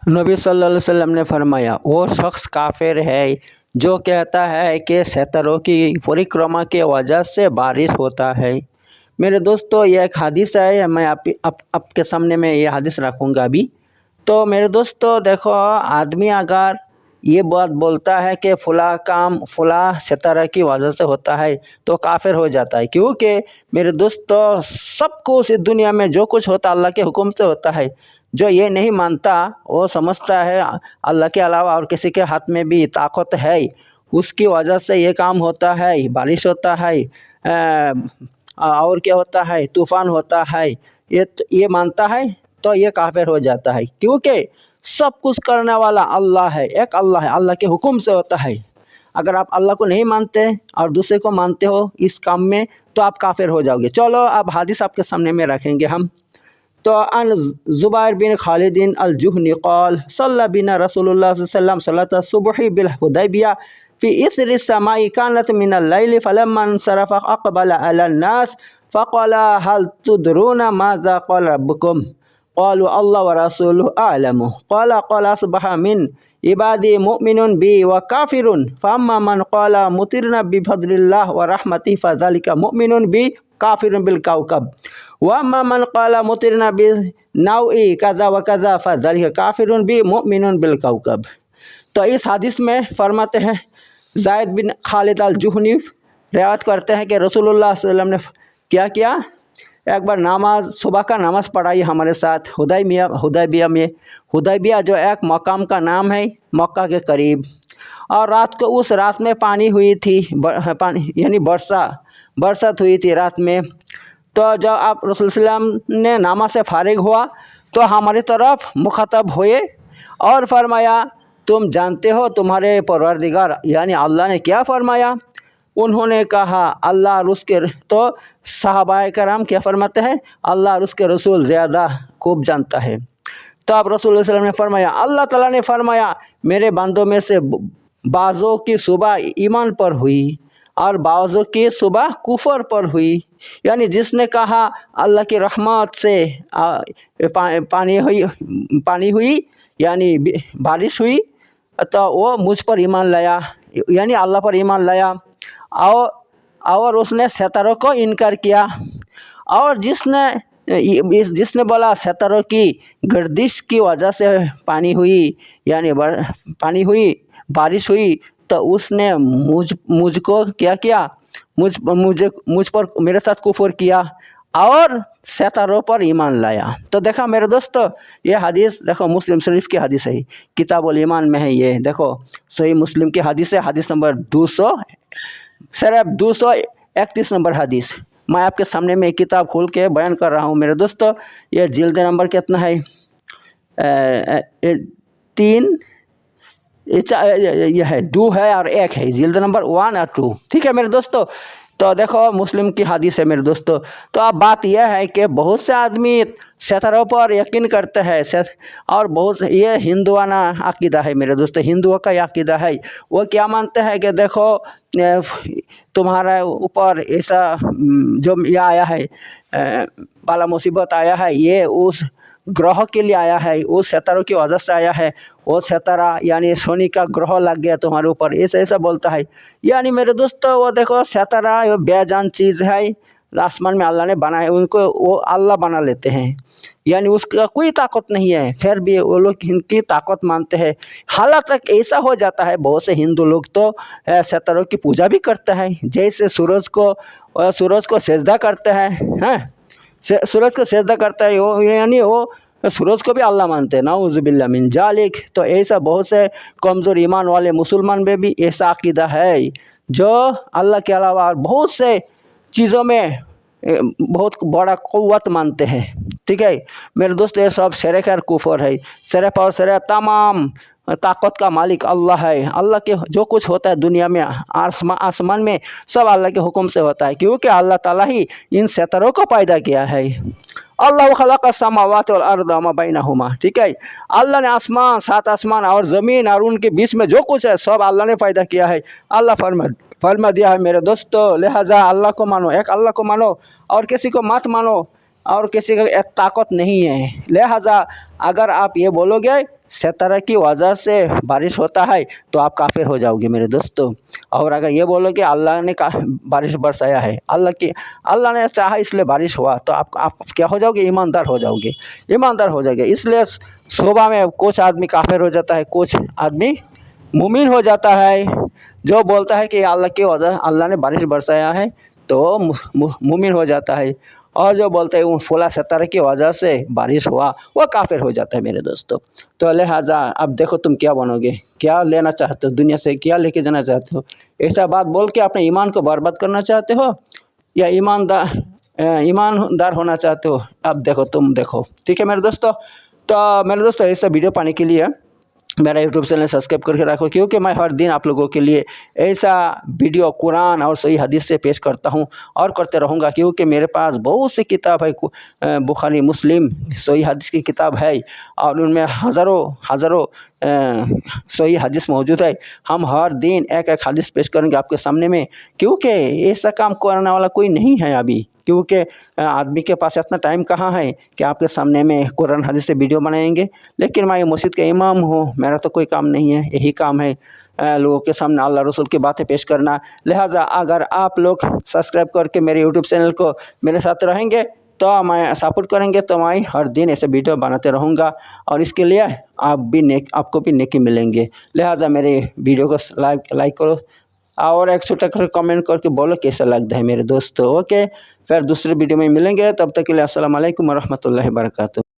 नबी सल्लल्लाहु अलैहि वसल्लम ने फरमाया, वो शख्स काफिर है जो कहता है कि सितारों की परिक्रमा के वजह से बारिश होता है। मेरे दोस्तों, यह एक हदीस है, मैं आपके सामने में ये हदीस रखूँगा अभी। तो मेरे दोस्तों देखो, आदमी अगर ये बात बोलता है कि फ़लाँ काम फ़लाँ सितारा की वजह से होता है तो काफिर हो जाता है, क्योंकि मेरे दोस्तों सब कुछ इस दुनिया में जो कुछ होता अल्लाह के हुक्म से होता है। जो ये नहीं मानता वो समझता है अल्लाह के अलावा और किसी के हाथ में भी ताकत है, उसकी वजह से ये काम होता है, बारिश होता है, और क्या होता है, तूफ़ान होता है, ये मानता है तो ये काफिर हो जाता है। क्योंकि सब कुछ करने वाला अल्लाह है, एक अल्लाह है, अल्लाह के हुक्म से होता है। अगर आप अल्लाह को नहीं मानते और दूसरे को मानते हो इस काम में तो आप काफिर हो जाओगे। चलो अब हदीस आपके सामने में रखेंगे हम। तो अन ज़ुबैर बिन खालिदिन अल जुहनी क़ाल सल्ला बिना रसूलुल्लाह सल्लल्लाहु अलैहि वसल्लम सलात सुबही बिल हुदैबिया फ़ी इस्रि समाई कानत मिनल लैल फलम्मा इंसरफ़ अक़बल अलन नास फ़क़ाला हल तुदरूना माज़ा क़ाल रब्बुकुम क़ालू अल्लाह व रसूलुहु अअलम क़ाला क़ाल अस्बहा मिन इबादी मुमिनुन बी व काफिरुन फ़अम्मा मन क़ाला मुतिरना बिफ़ज़लिल्लाह व रहमतिही फ़ज़ालिका मुमिनुन बी काफिरुन बिल कौकब व अम्मा मन क़ाला मुतिरना बि नौई कज़ा व कज़ा फ़ज़ालिका काफिरुन बी मुमिनुन बिल कौकब। तो इस हदीस में फरमाते हैं, ज़ैद बिन खालिद अल जुहनी रिवायत करते हैं कि रसूलुल्लाह सल्लल्लाहु अलैहि वसल्लम ने क्या किया, एक बार नमाज सुबह का नमाज़ पढ़ाई हमारे साथ हुदैबिया में। हुदैबिया जो एक मकाम का नाम है मक्का के करीब। और रात को उस रात में पानी हुई थी, पानी यानी बरसात हुई थी रात में। तो जब आप रसूल सल्लल्लाहु अलैहि वसल्लम ने नमाज से फारिग हुआ तो हमारी तरफ मुखातब हुए और फरमाया, तुम जानते हो तुम्हारे परवरदिगार यानी अल्लाह ने क्या फरमाया? उन्होंने कहा अल्लाह और उसके, तो सहाबाए कराम क्या फरमाते हैं, अल्लाह और उसके रसूल ज़्यादा खूब जानता है। तो अब रसूल सल्लल्लाहु अलैहि वसल्लम ने फरमाया, अल्लाह ताला ने फरमाया, मेरे बंदों में से बाज़ों की सुबह ईमान पर हुई और बाज़ों की सुबह कुफर पर हुई। यानी जिसने कहा अल्लाह की रहमत से पानी हुई यानी बारिश हुई, तो वो मुझ पर ईमान लाया यानी अल्लाह पर ईमान लाया, और उसने सितारों को इनकार किया। और जिसने बोला सितारों की गर्दिश की वजह से पानी हुई यानी बारिश हुई, तो उसने मुझको क्या किया, मुझ पर मेरे साथ कुफर किया और सितारों पर ईमान लाया। तो देखा मेरे दोस्तों, ये हदीस देखो मुस्लिम शरीफ की हदीस है, किताबुल ईमान में है। ये देखो सही मुस्लिम की हदीस है, हदीस नंबर 231 नंबर हदीस। मैं आपके सामने में एक किताब खोल के बयान कर रहा हूँ मेरे दोस्तों। ये जिल्द नंबर कितना है, 3, यह है 2 है और 1 है, जिल्द नंबर 1 और 2। ठीक है मेरे दोस्तों। तो देखो मुस्लिम की हदीस है मेरे दोस्तों। तो अब बात यह है कि बहुत से आदमी सितारों पर यकीन करते हैं, और बहुत से, ये हिंदुआना अकीदा है मेरे दोस्तों, हिंदुओं का अकीदा है। वो क्या मानते हैं कि देखो तुम्हारे ऊपर ऐसा जो ये आया है, बाला मुसीबत आया है, ये उस ग्रह के लिए आया है, उस सितारों की वजह से आया है। वो सितारा यानी शनि का ग्रह लग गया तुम्हारे ऊपर, ऐसा बोलता है। यानी मेरे दोस्तों वो देखो सितारा ये बेजान चीज़ है, आसमान में अल्लाह ने बनाया, उनको वो अल्लाह बना लेते हैं, यानी उसका कोई ताकत नहीं है, फिर भी वो लोग इनकी ताकत मानते हैं। हालात तक ऐसा हो जाता है, बहुत से हिंदू लोग तो सितारों की पूजा भी करते हैं, जैसे सूरज को सजदा करते हैं, सूरज को सजदा करता है वो, यानी वो सूरज को भी अल्लाह मानते हैं, नाउज़ुबिल्लाह मिन जालिक। तो ऐसा बहुत से कमज़ोर ईमान वाले मुसलमान में भी ऐसा अकीदा है, जो अल्लाह के अलावा बहुत से चीज़ों में बहुत बड़ा क़ुव्वत मानते हैं। ठीक है मेरे दोस्तों, ये सब शिरक और कुफर है। सिर्फ और सिर्फ तमाम ताकत का मालिक अल्लाह है। अल्लाह के जो कुछ होता है दुनिया में, आसमान में, सब अल्लाह के हुक्म से होता है, क्योंकि अल्लाह ताला ही इन सितारों को पैदा किया है। अल्लाह खलक़ समावात वल अर्द व मा बैनहुमा। ठीक है, अल्लाह ने आसमान, 7 आसमान और ज़मीन और उनके बीच में जो कुछ है सब अल्लाह ने पैदा किया है। अल्लाह फरमा दिया है मेरे दोस्तों, लिहाजा अल्लाह को मानो, एक अल्लाह को मानो और किसी को मत मानो, और किसी का एक ताकत नहीं है। लिहाजा अगर आप ये बोलोगे सितारे की वजह से बारिश होता है तो आप काफिर हो जाओगे मेरे दोस्तों। और अगर ये बोलो कि अल्लाह ने बारिश बरसाया है, अल्लाह ने चाहा इसलिए बारिश हुआ, तो आप क्या हो जाओगे? ईमानदार हो जाओगे, ईमानदार हो जाओगे। इसलिए सुबह में कुछ आदमी काफिर हो जाता है, कुछ आदमी मुमिन हो जाता है। जो बोलता है कि अल्लाह की वजह अल्लाह ने बारिश बरसाया है तो मुमिन हो जाता है, और जो बोलते हैं उन फला सितारे की वजह से बारिश हुआ, वो काफिर हो जाता है मेरे दोस्तों। तो लिहाजा अब देखो तुम क्या बनोगे, क्या लेना चाहते हो दुनिया से, क्या लेके जाना चाहते हो? ऐसा बात बोल के अपने ईमान को बर्बाद करना चाहते हो या ईमानदार होना चाहते हो? अब देखो तुम देखो, ठीक है मेरे दोस्तों। तो मेरे दोस्तों ऐसा वीडियो पाने के लिए मेरा यूट्यूब चैनल सब्सक्राइब करके रखो, क्योंकि मैं हर दिन आप लोगों के लिए ऐसा वीडियो कुरान और सही हदीस से पेश करता हूं और करते रहूँगा, क्योंकि मेरे पास बहुत सी किताब है, बुखारी मुस्लिम सही हदीस की किताब है और उनमें हज़ारों सही हदीस मौजूद है। हम हर दिन एक एक हदीस पेश करेंगे आपके सामने में, क्योंकि ऐसा काम करने वाला कोई नहीं है अभी, क्योंकि आदमी के पास इतना टाइम कहाँ है कि आपके सामने में कुरान हदीस से वीडियो बनाएंगे। लेकिन मैं मस्जिद का इमाम हूँ, मेरा तो कोई काम नहीं है, यही काम है लोगों के सामने अल्लाह रसूल की बातें पेश करना। लिहाजा अगर आप लोग सब्सक्राइब करके मेरे यूट्यूब चैनल को मेरे साथ रहेंगे तो मैं सपोर्ट करेंगे, तो मैं हर दिन ऐसे वीडियो बनाते रहूँगा और इसके लिए आपको भी नेकी मिलेंगे। लिहाजा मेरे वीडियो को लाइक करो और एक छोटा कर कमेंट करके बोलो कैसा लगता है मेरे दोस्तों। ओके, फिर दूसरे वीडियो में मिलेंगे, तब तक के लिए अस्सलाम वालेकुम रहमतुल्लाहि व बरकातहू।